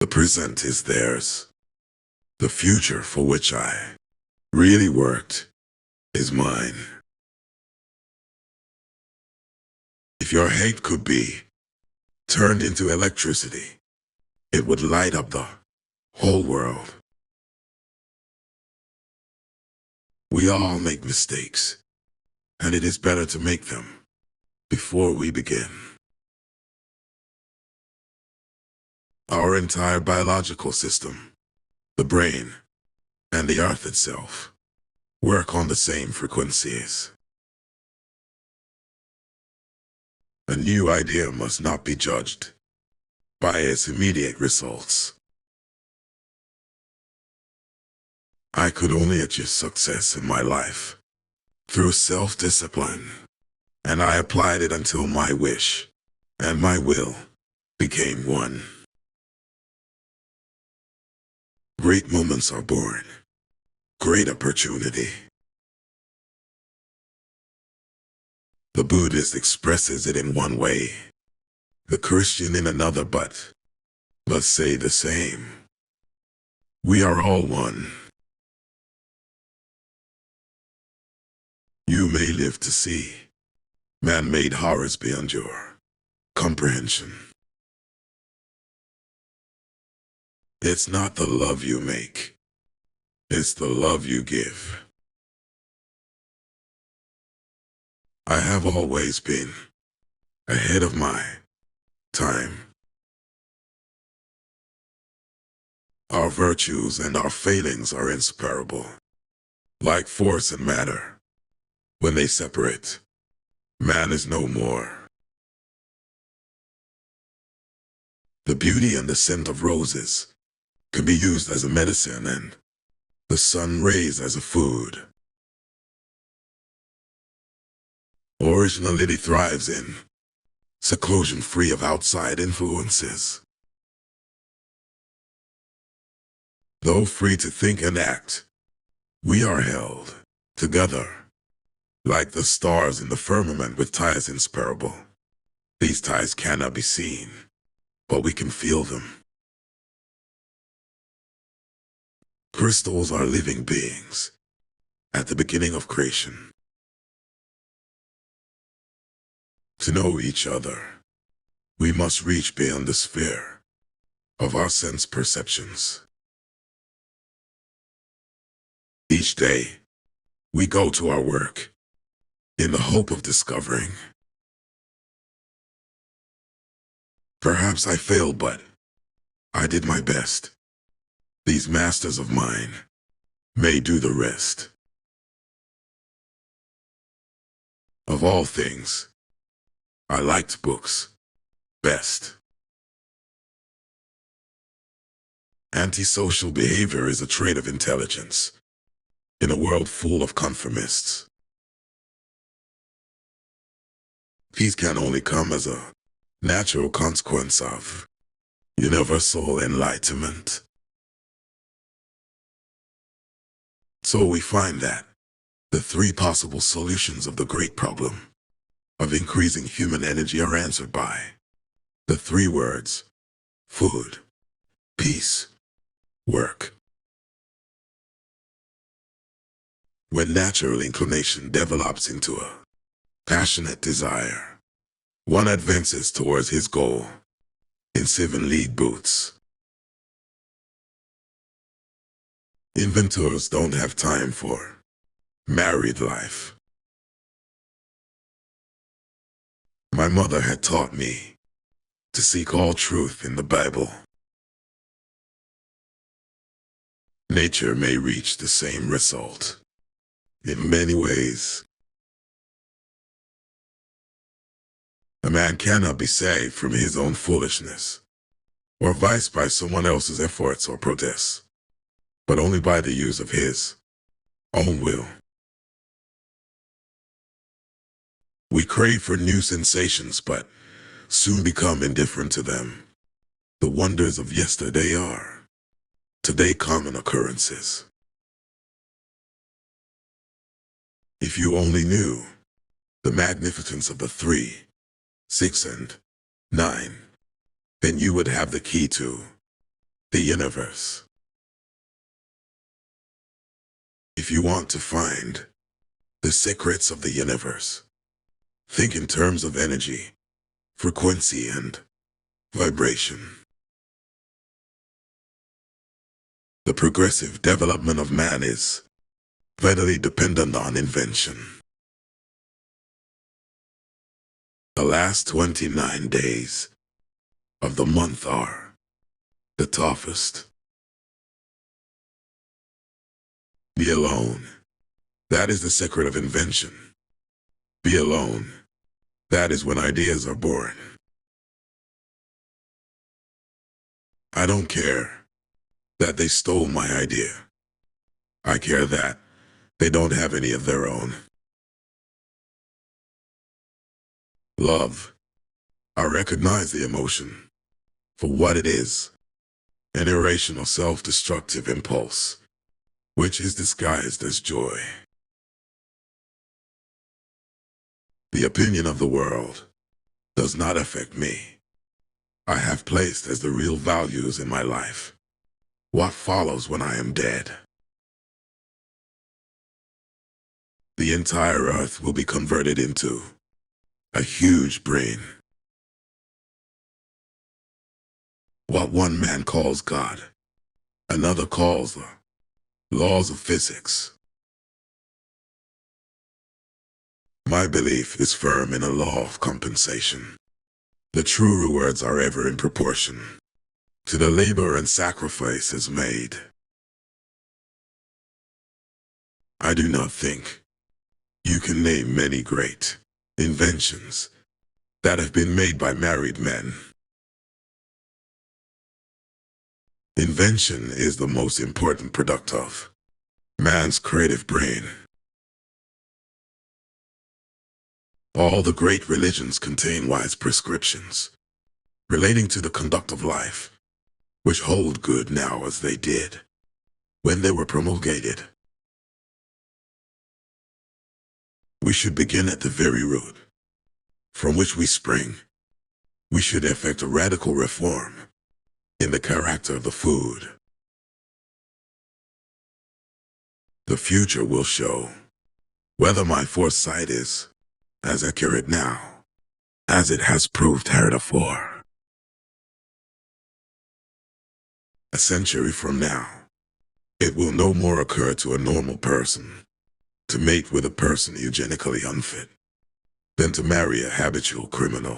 The present is theirs. The future for which I really worked is mine. If your hate could be turned into electricity, it would light up the whole world. We all make mistakes, and it is better to make them before we begin. Our entire biological system, the brain, and the earth itself, work on the same frequencies. A new idea must not be judged by its immediate results. I could only achieve success in my life through self-discipline, and I applied it until my wish and my will became one. Great moments are born. Great opportunity. The Buddhist expresses it in one way, the Christian in another, but let's say the same. We are all one. You may live to see man-made horrors beyond your comprehension. It's not the love you make, it's the love you give. I have always been ahead of my time. Our virtues and our failings are inseparable, like force and matter. When they separate, man is no more. The beauty and the scent of roses can be used as a medicine and the sun rays as a food. Originality thrives in seclusion free of outside influences. Though free to think and act, we are held together like the stars in the firmament with ties inseparable. These ties cannot be seen, but we can feel them. Crystals are living beings at the beginning of creation. To know each other, we must reach beyond the sphere of our sense perceptions. Each day, we go to our work in the hope of discovering. Perhaps I failed, but I did my best. These masters of mine may do the rest. Of all things, I liked books best. Antisocial behavior is a trait of intelligence in a world full of conformists. Peace can only come as a natural consequence of universal enlightenment. So we find that the three possible solutions of the great problem of increasing human energy are answered by the three words: food, peace, work. When natural inclination develops into a passionate desire, one advances towards his goal in 7 league boots. Inventors don't have time for married life. My mother had taught me to seek all truth in the Bible. Nature may reach the same result in many ways. A man cannot be saved from his own foolishness or vice by someone else's efforts or protests, but only by the use of his own will. We crave for new sensations, but soon become indifferent to them. The wonders of yesterday are today common occurrences. If you only knew the magnificence of the 3, 6, and 9, then you would have the key to the universe. If you want to find the secrets of the universe, think in terms of energy, frequency, and vibration. The progressive development of man is vitally dependent on invention. The last 29 days of the month are the toughest. Be alone. That is the secret of invention. Be alone. That is when ideas are born. I don't care that they stole my idea. I care that they don't have any of their own. Love. I recognize the emotion for what it is, an irrational self-destructive impulse, which is disguised as joy. The opinion of the world does not affect me. I have placed as the real values in my life what follows when I am dead. The entire earth will be converted into a huge brain. What one man calls God, another calls the laws of physics. My belief is firm in a law of compensation. The true rewards are ever in proportion to the labor and sacrifices made. I do not think you can name many great inventions that have been made by married men. Invention is the most important product of man's creative brain. All the great religions contain wise prescriptions relating to the conduct of life, which hold good now as they did when they were promulgated. We should begin at the very root from which we spring. We should effect a radical reform in the character of the food. The future will show whether my foresight is as accurate now as it has proved heretofore. A century from now, it will no more occur to a normal person to mate with a person eugenically unfit than to marry a habitual criminal.